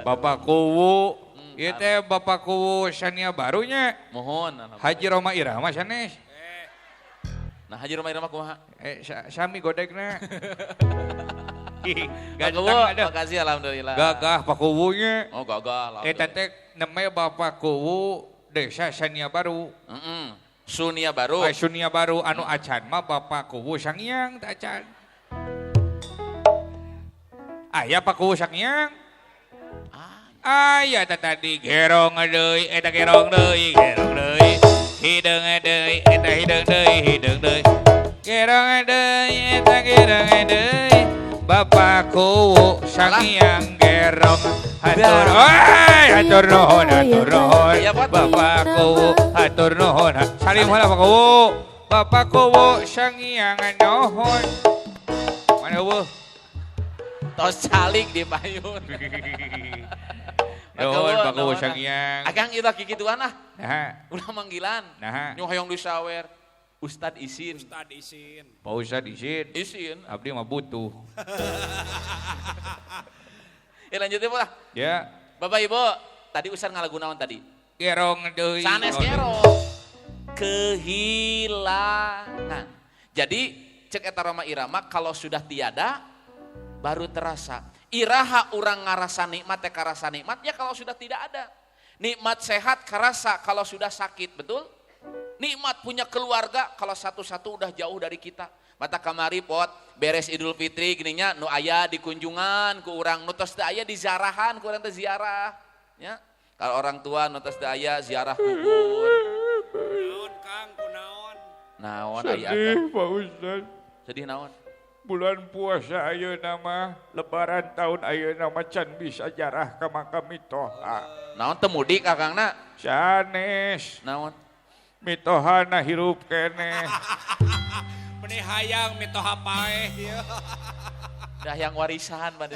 Bapak Kuwu, ieu teh Bapak Kuwu Sania barunya. Mohon. Haji Roma Irama sanes. Nah Haji Roma Irama kumaha? Sami godekna. Pak Kuwu, makasih alhamdulillah. Gagah Pak Kuwunya. Oh gagah. Eta teh namanya Bapak Kuwu Desa Sania Baru. Sunia Baru. Sunia Baru anu acan mah Bapak Kuwu Sangyang teh acan. Aya Pak Kuwu Sangyang. Aya tadi gerong deui eta gerong deui hideung deui eta hideung deui gerong deui eta gerong deui Bapak Kuwu Sangyang gerong hatur nuhun Bapak Kuwu hatur nuhun salim heula Pak Kuwu Bapak Kuwu Sangyang nuhun mana eueuh tos calik di payun. Nuhun Pak Kuwu Sangyang. Agang ieu kikituan ah. Nah. Ulah manggilan. Nah. Nyu hoyong disawer. Ustad isin. Pak Ustad isin. Isin. Abdi mah butuh. Ya lanjut ya Pak. Ya. Bapak Ibu, tadi Ustad ngalagu naon tadi? Gerong deui. Sanes gerong. Kehilangan. Jadi cek eta Roma Irama kalau sudah tiada baru terasa. Iraha orang ngarasa nikmat teh karasa nikmat ya kalau sudah tidak ada. Nikmat sehat karasa kalau sudah sakit, betul? Nikmat punya keluarga kalau satu-satu udah jauh dari kita. Mata kamari pot beres Idul Fitri gininya nu aya di kunjungan ku urang nu tos teu aya di ziarahan ku urang teh ziarah ya. Kalau orang tua nu tos teu aya ziarah kubur. Naon Kang kunaon? Naon aya Sedih Pak Ustad. sedih naon? Bulan puasa ayeuna mah lebaran tahun ayeuna mah can bisa jarah ka makam mitoha. Naon teu mudik akangna? Sanes. Naon? Mitohana hirup keneh. Meni hayang mitoha paeh. Dah yang warisan pada.